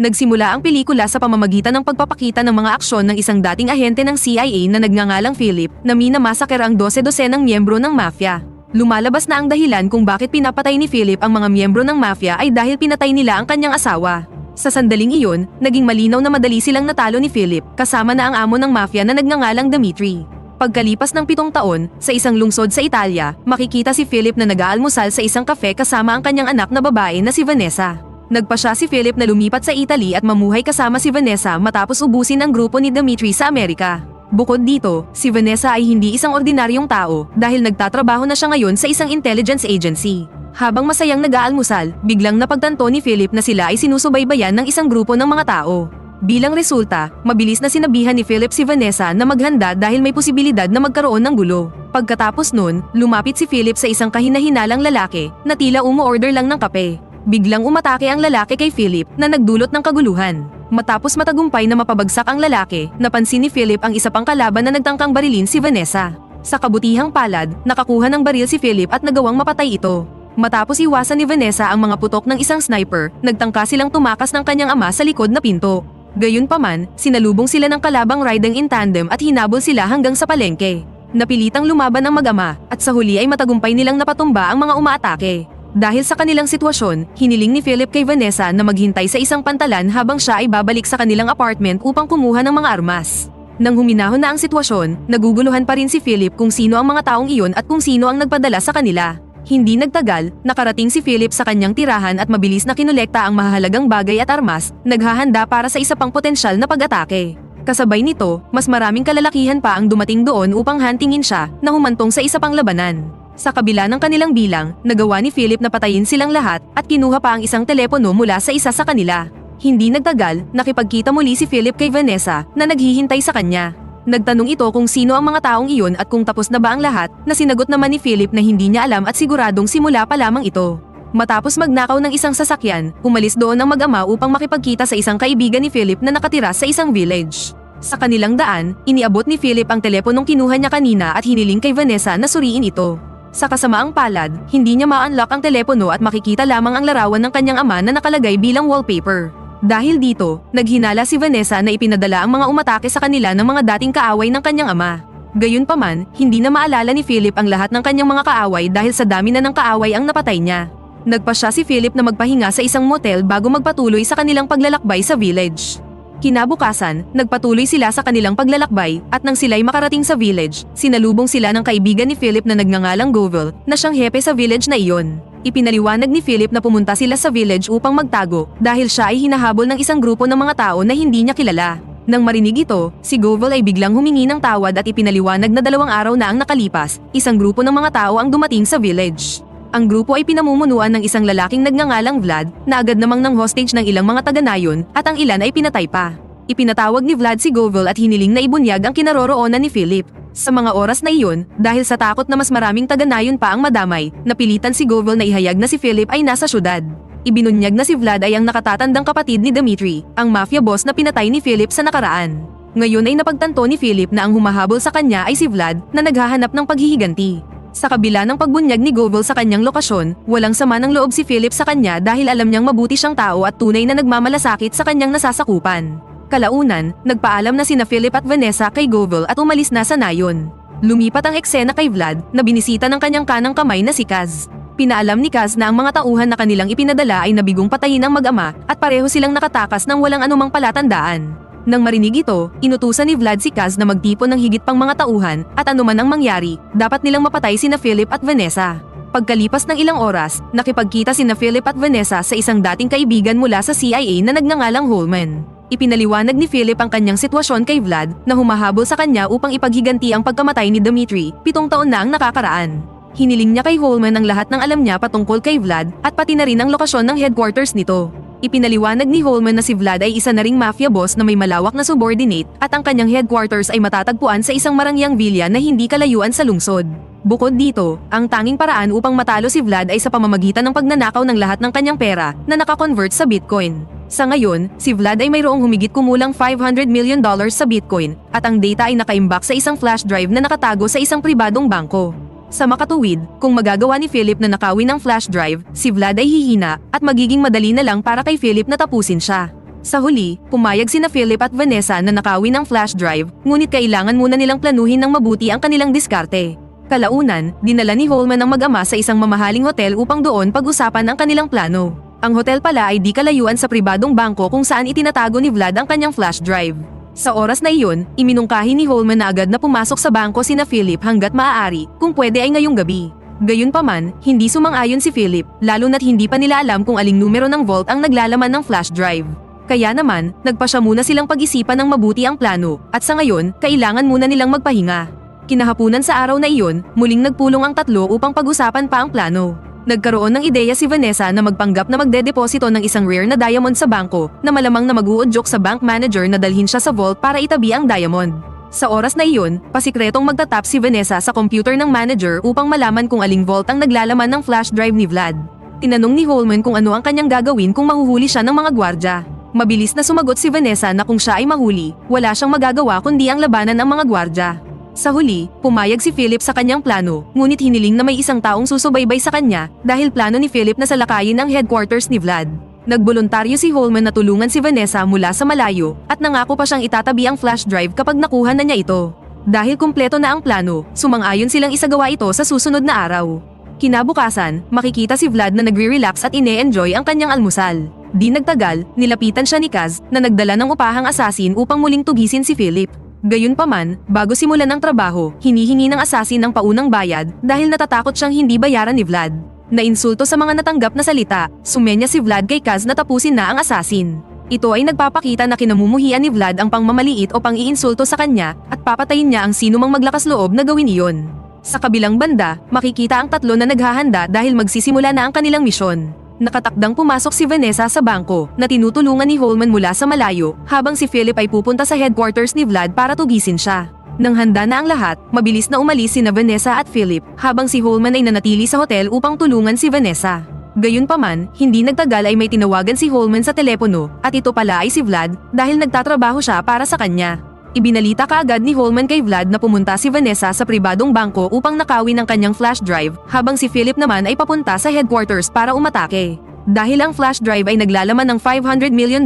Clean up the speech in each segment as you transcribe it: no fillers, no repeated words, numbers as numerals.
Nagsimula ang pelikula sa pamamagitan ng pagpapakita ng mga aksyon ng isang dating ahente ng CIA na nagngangalang Philip na minamasaker ang 12-dosenang miyembro ng mafia. Lumalabas na ang dahilan kung bakit pinapatay ni Philip ang mga miyembro ng mafia ay dahil pinatay nila ang kanyang asawa. Sa sandaling iyon, naging malinaw na madali silang natalo ni Philip kasama na ang amo ng mafia na nagngangalang Dimitri. Pagkalipas ng 7 taon, sa isang lungsod sa Italia, makikita si Philip na nag-aalmusal sa isang kafe kasama ang kanyang anak na babae na si Vanessa. Nagpa siya si Philip na lumipat sa Italy at mamuhay kasama si Vanessa matapos ubusin ang grupo ni Dimitri sa Amerika. Bukod dito, si Vanessa ay hindi isang ordinaryong tao dahil nagtatrabaho na siya ngayon sa isang intelligence agency. Habang masayang nag-aalmusal, biglang napagtanto ni Philip na sila ay sinusubaybayan ng isang grupo ng mga tao. Bilang resulta, mabilis na sinabihan ni Philip si Vanessa na maghanda dahil may posibilidad na magkaroon ng gulo. Pagkatapos nun, lumapit si Philip sa isang kahina-hinalang lalaki na tila umu-order lang ng kape. Biglang umatake ang lalaki kay Philip na nagdulot ng kaguluhan. Matapos matagumpay na mapabagsak ang lalaki, napansin ni Philip ang isa pang kalaban na nagtangkang barilin si Vanessa. Sa kabutihang palad, nakakuha ng baril si Philip at nagawang mapatay ito. Matapos iwasan ni Vanessa ang mga putok ng isang sniper, nagtangka silang tumakas ng kanyang ama sa likod na pinto. Gayunpaman, sinalubong sila ng kalabang riding in tandem at hinabol sila hanggang sa palengke. Napilitang lumaban ang mag-ama at sa huli ay matagumpay nilang napatumba ang mga umaatake. Dahil sa kanilang sitwasyon, hiniling ni Philip kay Vanessa na maghintay sa isang pantalan habang siya ay babalik sa kanilang apartment upang kumuha ng mga armas. Nang huminahon na ang sitwasyon, naguguluhan pa rin si Philip kung sino ang mga taong iyon at kung sino ang nagpadala sa kanila. Hindi nagtagal, nakarating si Philip sa kanyang tirahan at mabilis na kinolekta ang mahahalagang bagay at armas, naghahanda para sa isa pang potensyal na pag-atake. Kasabay nito, mas maraming kalalakihan pa ang dumating doon upang hantingin siya na humantong sa isa pang labanan. Sa kabila ng kanilang bilang, nagawa ni Philip na patayin silang lahat at kinuha pa ang isang telepono mula sa isa sa kanila. Hindi nagtagal, nakipagkita muli si Philip kay Vanessa na naghihintay sa kanya. Nagtanong ito kung sino ang mga taong iyon at kung tapos na ba ang lahat, na sinagot naman ni Philip na hindi niya alam at siguradong simula pa lamang ito. Matapos magnakaw ng isang sasakyan, umalis doon ang mag-ama upang makipagkita sa isang kaibigan ni Philip na nakatira sa isang village. Sa kanilang daan, iniabot ni Philip ang teleponong kinuha niya kanina at hiniling kay Vanessa na suriin ito. Sa kasamaang palad, hindi niya ma-unlock ang telepono at makikita lamang ang larawan ng kanyang ama na nakalagay bilang wallpaper. Dahil dito, naghinala si Vanessa na ipinadala ang mga umatake sa kanila ng mga dating kaaway ng kanyang ama. Gayunpaman, hindi na maalala ni Philip ang lahat ng kanyang mga kaaway dahil sa dami na ng kaaway ang napatay niya. Nagpa siya si Philip na magpahinga sa isang motel bago magpatuloy sa kanilang paglalakbay sa village. Kinabukasan, nagpatuloy sila sa kanilang paglalakbay at nang sila'y makarating sa village, sinalubong sila ng kaibigan ni Philip na nagngangalang Govel na siyang hepe sa village na iyon. Ipinaliwanag ni Philip na pumunta sila sa village upang magtago dahil siya ay hinahabol ng isang grupo ng mga tao na hindi niya kilala. Nang marinig ito, si Govel ay biglang humingi ng tawad at ipinaliwanag na 2 araw na ang nakalipas, isang grupo ng mga tao ang dumating sa village. Ang grupo ay pinamumunuan ng isang lalaking nagngangalang Vlad na agad namang ng hostage ng ilang mga taga-nayon at ang ilan ay pinatay pa. Ipinatawag ni Vlad si Govel at hiniling na ibunyag ang kinaroroonan ni Philip. Sa mga oras na iyon, dahil sa takot na mas maraming taga-nayon pa ang madamay, napilitan si Govel na ihayag na si Philip ay nasa syudad. Ibinunyag na si Vlad ay ang nakatatandang kapatid ni Dimitri, ang mafia boss na pinatay ni Philip sa nakaraan. Ngayon ay napagtanto ni Philip na ang humahabol sa kanya ay si Vlad na naghahanap ng paghihiganti. Sa kabila ng pagbunyag ni Govel sa kanyang lokasyon, walang sama ng loob si Philip sa kanya dahil alam niyang mabuti siyang tao at tunay na nagmamalasakit sa kanyang nasasakupan. Kalaunan, nagpaalam na sina Philip at Vanessa kay Govel at umalis na sa nayon. Lumipat ang eksena kay Vlad na binisita ng kanyang kanang kamay na si Kaz. Pinaalam ni Kaz na ang mga tauhan na kanilang ipinadala ay nabigong patayin ang mag-ama at pareho silang nakatakas ng walang anumang palatandaan. Nang marinig ito, inutusan ni Vlad si Kaz na magtipon ng higit pang mga tauhan at anuman ang mangyari, dapat nilang mapatay sina Philip at Vanessa. Pagkalipas ng ilang oras, nakipagkita sina Philip at Vanessa sa isang dating kaibigan mula sa CIA na nagngangalang Holman. Ipinaliwanag ni Philip ang kanyang sitwasyon kay Vlad na humahabol sa kanya upang ipaghiganti ang pagkamatay ni Dimitri, 7 taon na ang nakakaraan. Hiniling niya kay Holman ang lahat ng alam niya patungkol kay Vlad at pati na rin ang lokasyon ng headquarters nito. Ipinaliwanag ni Holman na si Vlad ay isa na ring mafia boss na may malawak na subordinate at ang kanyang headquarters ay matatagpuan sa isang marangyang villa na hindi kalayuan sa lungsod. Bukod dito, ang tanging paraan upang matalo si Vlad ay sa pamamagitan ng pagnanakaw ng lahat ng kanyang pera na nakakonvert sa Bitcoin. Sa ngayon, si Vlad ay mayroong humigit kumulang $500 million sa Bitcoin at ang data ay nakaimbak sa isang flash drive na nakatago sa isang pribadong bangko. Sa makatuwid, kung magagawa ni Philip na nakawin ang flash drive, si Vlad ay hihina at magiging madali na lang para kay Philip na tapusin siya. Sa huli, pumayag sina Philip at Vanessa na nakawin ang flash drive, ngunit kailangan muna nilang planuhin ng mabuti ang kanilang diskarte. Kalaunan, dinala ni Holman ang mag-ama sa isang mamahaling hotel upang doon pag-usapan ang kanilang plano. Ang hotel pala ay di kalayuan sa pribadong bangko kung saan itinatago ni Vlad ang kanyang flash drive. Sa oras na iyon, iminungkahi ni Holman na agad na pumasok sa bangko sina Philip hanggat maaari, kung pwede ay ngayong gabi. Gayunpaman, hindi sumang-ayon si Philip, lalo na't hindi pa nila alam kung aling numero ng vault ang naglalaman ng flash drive. Kaya naman, nagpa siya muna silang pag-isipan ng mabuti ang plano, at sa ngayon, kailangan muna nilang magpahinga. Kinahapunan sa araw na iyon, muling nagpulong ang tatlo upang pag-usapan pa ang plano. Nagkaroon ng ideya si Vanessa na magpanggap na magdedeposito ng isang rare na diamond sa bangko na malamang na mag-uudyok sa bank manager na dalhin siya sa vault para itabi ang diamond. Sa oras na iyon, pasikretong magtatap si Vanessa sa computer ng manager upang malaman kung aling vault ang naglalaman ng flash drive ni Vlad. Tinanong ni Holman kung ano ang kanyang gagawin kung mahuhuli siya ng mga gwardya. Mabilis na sumagot si Vanessa na kung siya ay mahuli, wala siyang magagawa kundi ang labanan ng mga gwardya. Sa huli, pumayag si Philip sa kanyang plano, ngunit hiniling na may isang taong susubaybay sa kanya dahil plano ni Philip na salakayin ang headquarters ni Vlad. Nagboluntaryo si Holman na tulungan si Vanessa mula sa malayo at nangako pa siyang itatabi ang flash drive kapag nakuha na niya ito. Dahil kumpleto na ang plano, sumang-ayon silang isagawa ito sa susunod na araw. Kinabukasan, makikita si Vlad na nagre-relax at ine-enjoy ang kanyang almusal. Di nagtagal, nilapitan siya ni Kaz na nagdala ng upahang asasin upang muling tugisin si Philip. Gayunpaman, bago simulan ang trabaho, hinihingi ng asasin ng paunang bayad dahil natatakot siyang hindi bayaran ni Vlad. Nainsulto sa mga natanggap na salita, sumenya si Vlad kay Kaz na tapusin na ang asasin. Ito ay nagpapakita na kinamumuhian ni Vlad ang pangmamaliit o pang-iinsulto sa kanya at papatayin niya ang sino mang maglakas loob na gawin iyon. Sa kabilang banda, makikita ang tatlo na naghahanda dahil magsisimula na ang kanilang misyon. Nakatakdang pumasok si Vanessa sa bangko na tinutulungan ni Holman mula sa malayo habang si Philip ay pupunta sa headquarters ni Vlad para tugisin siya. Nang handa na ang lahat, mabilis na umalis sina Vanessa at Philip habang si Holman ay nanatili sa hotel upang tulungan si Vanessa. Gayunpaman, hindi nagtagal ay may tinawagan si Holman sa telepono at ito pala ay si Vlad dahil nagtatrabaho siya para sa kanya. Ibinalita kaagad ni Holman kay Vlad na pumunta si Vanessa sa pribadong bangko upang nakawin ang kanyang flash drive habang si Philip naman ay papunta sa headquarters para umatake. Dahil ang flash drive ay naglalaman ng $500 million,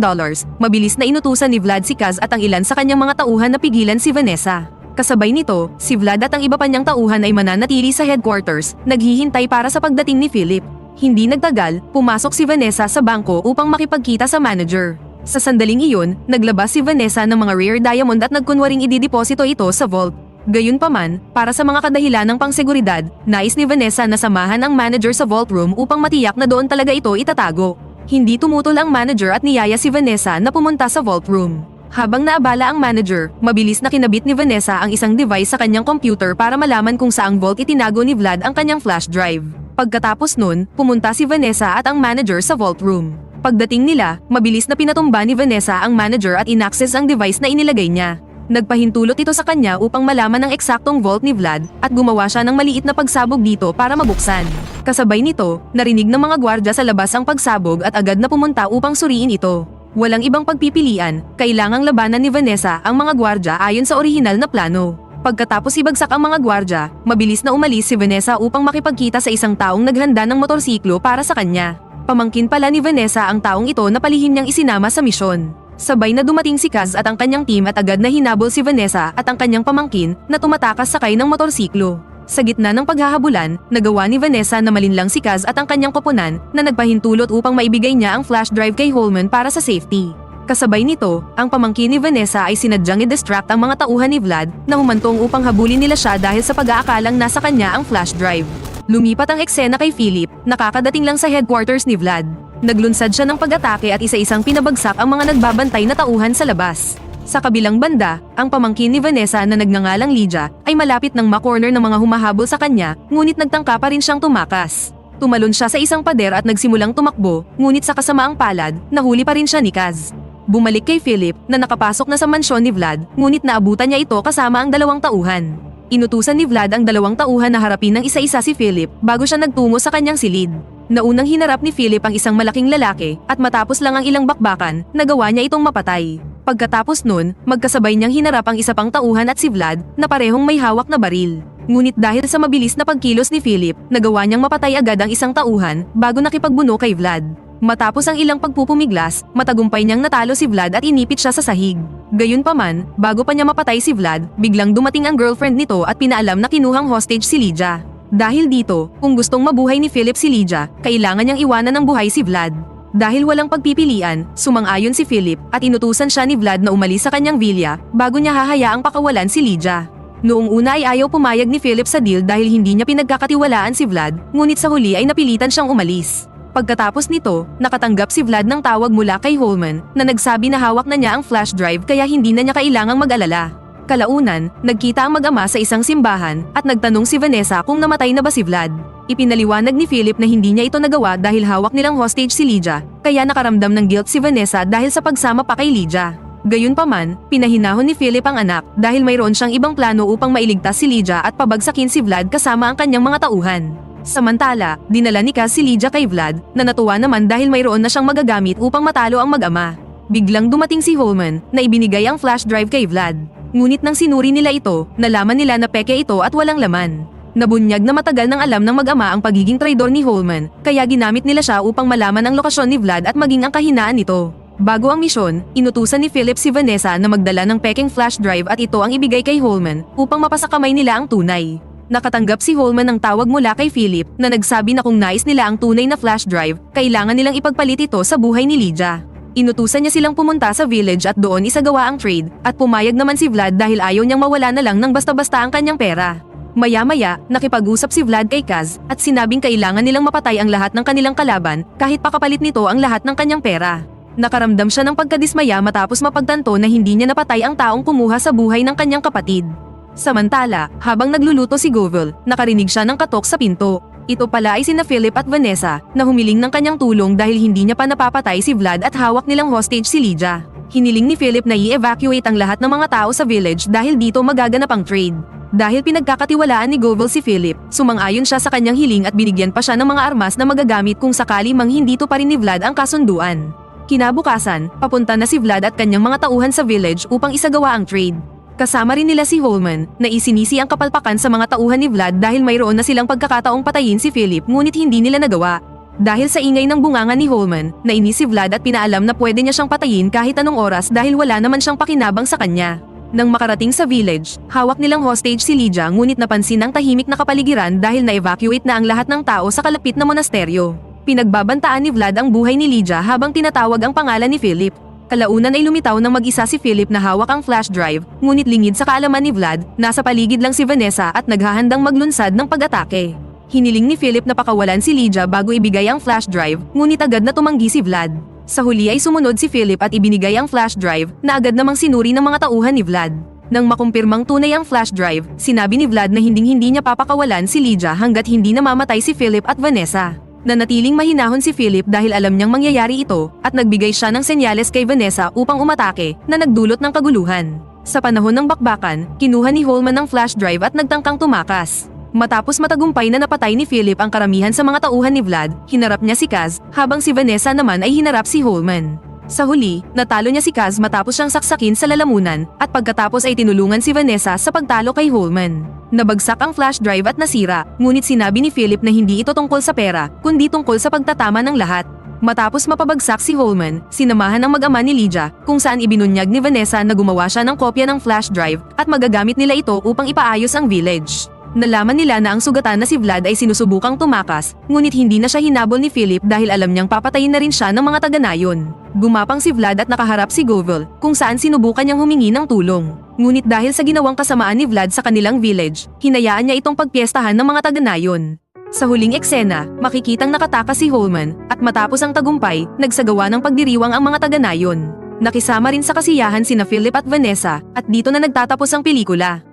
mabilis na inutusan ni Vlad si Kaz at ang ilan sa kanyang mga tauhan na pigilan si Vanessa. Kasabay nito, si Vlad at ang iba pa niyang tauhan ay mananatili sa headquarters, naghihintay para sa pagdating ni Philip. Hindi nagtagal, pumasok si Vanessa sa bangko upang makipagkita sa manager. Sa sandaling iyon, naglabas si Vanessa ng mga rare diamond at nagkunwaring idideposito ito sa vault. Gayunpaman, para sa mga kadahilan ng pangseguridad, nais ni Vanessa na samahan ang manager sa vault room upang matiyak na doon talaga ito itatago. Hindi tumutol ang manager at niyaya si Vanessa na pumunta sa vault room. Habang naabala ang manager, mabilis na kinabit ni Vanessa ang isang device sa kanyang computer para malaman kung saang vault itinago ni Vlad ang kanyang flash drive. Pagkatapos nun, pumunta si Vanessa at ang manager sa vault room. Pagdating nila, mabilis na pinatumba ni Vanessa ang manager at inaccess ang device na inilagay niya. Nagpahintulot ito sa kanya upang malaman ang eksaktong vault ni Vlad at gumawa siya ng maliit na pagsabog dito para mabuksan. Kasabay nito, narinig ng mga gwardya sa labas ang pagsabog at agad na pumunta upang suriin ito. Walang ibang pagpipilian, kailangang labanan ni Vanessa ang mga gwardya ayon sa orihinal na plano. Pagkatapos ibagsak ang mga gwardya, mabilis na umalis si Vanessa upang makipagkita sa isang taong naghanda ng motorsiklo para sa kanya. Pamangkin pala ni Vanessa ang taong ito na palihim niyang isinama sa misyon. Sabay na dumating si Kaz at ang kanyang team at agad na hinabol si Vanessa at ang kanyang pamangkin na tumatakas sakay ng motorsiklo. Sa gitna ng paghahabulan, nagawa ni Vanessa na malinlang si Kaz at ang kanyang koponan na nagpahintulot upang maibigay niya ang flash drive kay Holman para sa safety. Kasabay nito, ang pamangkin ni Vanessa ay sinadyang i-distract ang mga tauhan ni Vlad na humantong upang habulin nila siya dahil sa pag-aakalang nasa kanya ang flash drive. Lumipat ang eksena kay Philip, nakakadating lang sa headquarters ni Vlad. Naglunsad siya ng pag-atake at isa-isang pinabagsak ang mga nagbabantay na tauhan sa labas. Sa kabilang banda, ang pamangkin ni Vanessa na nagngangalang Lydia ay malapit ng makorner ng mga humahabol sa kanya, ngunit nagtangka pa rin siyang tumakas. Tumalon siya sa isang pader at nagsimulang tumakbo, ngunit sa kasamaang palad, nahuli pa rin siya ni Kaz. Bumalik kay Philip na nakapasok na sa mansyon ni Vlad, ngunit naabutan niya ito kasama ang dalawang tauhan. Inutusan ni Vlad ang dalawang tauhan na harapin ng isa-isa si Philip bago siya nagtungo sa kanyang silid. Naunang hinarap ni Philip ang isang malaking lalaki at matapos lang ang ilang bakbakan, nagawa niya itong mapatay. Pagkatapos nun, magkasabay niyang hinarap ang isa pang tauhan at si Vlad na parehong may hawak na baril. Ngunit dahil sa mabilis na pagkilos ni Philip, nagawa niyang mapatay agad ang isang tauhan bago nakipagbuno kay Vlad. Matapos ang ilang pagpupumiglas, matagumpay niyang natalo si Vlad at inipit siya sa sahig. Gayunpaman, bago pa niya mapatay si Vlad, biglang dumating ang girlfriend nito at pinaalam na kinuhang hostage si Lydia. Dahil dito, kung gustong mabuhay ni Philip si Lydia, kailangan niyang iwanan ng buhay si Vlad. Dahil walang pagpipilian, sumang-ayon si Philip at inutusan siya ni Vlad na umalis sa kanyang villa bago niya hahayaang pakawalan si Lydia. Noong una ay ayaw pumayag ni Philip sa deal dahil hindi niya pinagkakatiwalaan si Vlad, ngunit sa huli ay napilitan siyang umalis. Pagkatapos nito, nakatanggap si Vlad ng tawag mula kay Holman na nagsabi na hawak na niya ang flash drive kaya hindi na niya kailangang mag-alala. Kalaunan, nagkita ang mag-ama sa isang simbahan at nagtanong si Vanessa kung namatay na ba si Vlad. Ipinaliwanag ni Philip na hindi niya ito nagawa dahil hawak nilang hostage si Lydia, kaya nakaramdam ng guilt si Vanessa dahil sa pagsama pa kay Lydia. Gayunpaman, pinahinahon ni Philip ang anak dahil mayroon siyang ibang plano upang mailigtas si Lydia at pabagsakin si Vlad kasama ang kanyang mga tauhan. Samantala, dinala ni Kaz si Lydia kay Vlad na natuwa naman dahil mayroon na siyang magagamit upang matalo ang mag-ama. Biglang dumating si Holman na ibinigay ang flash drive kay Vlad. Ngunit nang sinuri nila ito, nalaman nila na peke ito at walang laman. Nabunyag na matagal nang alam ng mag-ama ang pagiging traidor ni Holman, kaya ginamit nila siya upang malaman ang lokasyon ni Vlad at maging ang kahinaan nito. Bago ang misyon, inutusan ni Philip si Vanessa na magdala ng pekeng flash drive at ito ang ibigay kay Holman upang mapasakamay nila ang tunay. Nakatanggap si Holman ng tawag mula kay Philip na nagsabi na kung nais nila ang tunay na flash drive, kailangan nilang ipagpalit ito sa buhay ni Lydia. Inutusan niya silang pumunta sa village at doon isagawa ang trade, at pumayag naman si Vlad dahil ayaw niyang mawala na lang ng basta-basta ang kanyang pera. Maya-maya, nakipag-usap si Vlad kay Kaz at sinabing kailangan nilang mapatay ang lahat ng kanilang kalaban kahit pakapalit nito ang lahat ng kanyang pera. Nakaramdam siya ng pagkadismaya matapos mapagtanto na hindi niya napatay ang taong kumuha sa buhay ng kanyang kapatid. Samantala, habang nagluluto si Govel, nakarinig siya ng katok sa pinto. Ito pala ay sina Philip at Vanessa na humiling ng kanyang tulong dahil hindi niya pa napapatay si Vlad at hawak nilang hostage si Lydia. Hiniling ni Philip na i-evacuate ang lahat ng mga tao sa village dahil dito magaganap ang trade. Dahil pinagkakatiwalaan ni Govel si Philip, sumang-ayon siya sa kanyang hiling at binigyan pa siya ng mga armas na magagamit kung sakali mang hindi tuparin ni Vlad ang kasunduan. Kinabukasan, papunta na si Vlad at kanyang mga tauhan sa village upang isagawa ang trade. Kasama rin nila si Holman na isinisi ang kapalpakan sa mga tauhan ni Vlad dahil mayroon na silang pagkakataong patayin si Philip ngunit hindi nila nagawa. Dahil sa ingay ng bunganga ni Holman, nainis si Vlad at pinaalam na pwede niya siyang patayin kahit anong oras dahil wala naman siyang pakinabang sa kanya. Nang makarating sa village, hawak nilang hostage si Lydia ngunit napansin ang tahimik na kapaligiran dahil na-evacuate na ang lahat ng tao sa kalapit na monasteryo. Pinagbabantaan ni Vlad ang buhay ni Lydia habang tinatawag ang pangalan ni Philip. Kalaunan ay lumitaw ng mag-isa si Philip na hawak ang flash drive, ngunit lingid sa kaalaman ni Vlad, nasa paligid lang si Vanessa at naghahandang maglunsad ng pag-atake. Hiniling ni Philip na pakawalan si Lydia bago ibigay ang flash drive, ngunit agad na tumanggi si Vlad. Sa huli ay sumunod si Philip at ibinigay ang flash drive na agad namang sinuri ng mga tauhan ni Vlad. Nang makumpirmang tunay ang flash drive, sinabi ni Vlad na hindi niya papakawalan si Lydia hanggat hindi namamatay si Philip at Vanessa. Nanatiling mahinahon si Philip dahil alam niyang mangyayari ito at nagbigay siya ng senyales kay Vanessa upang umatake na nagdulot ng kaguluhan. Sa panahon ng bakbakan, kinuha ni Holman ang flash drive at nagtangkang tumakas. Matapos matagumpay na napatay ni Philip ang karamihan sa mga tauhan ni Vlad, hinarap niya si Kaz, habang si Vanessa naman ay hinarap si Holman. Sa huli, natalo niya si Kaz matapos siyang saksakin sa lalamunan, at pagkatapos ay tinulungan si Vanessa sa pagtalo kay Holman. Nabagsak ang flash drive at nasira, ngunit sinabi ni Philip na hindi ito tungkol sa pera, kundi tungkol sa pagtatama ng lahat. Matapos mapabagsak si Holman, sinamahan ang mag-ama ni Lydia, kung saan ibinunyag ni Vanessa na gumawa siya ng kopya ng flash drive at magagamit nila ito upang ipaayos ang village. Nalaman nila na ang sugatan na si Vlad ay sinusubukang tumakas, ngunit hindi na siya hinabol ni Philip dahil alam niyang papatayin na rin siya ng mga taga-nayon. Gumapang si Vlad at nakaharap si Govel, kung saan sinubukan niyang humingi ng tulong. Ngunit dahil sa ginawang kasamaan ni Vlad sa kanilang village, hinayaan niya itong pagpiestahan ng mga taga-nayon. Sa huling eksena, makikitang nakatakas si Holman, at matapos ang tagumpay, nagsagawa ng pagdiriwang ang mga taga-nayon. Nakisama rin sa kasiyahan sina Philip at Vanessa, at dito na nagtatapos ang pelikula.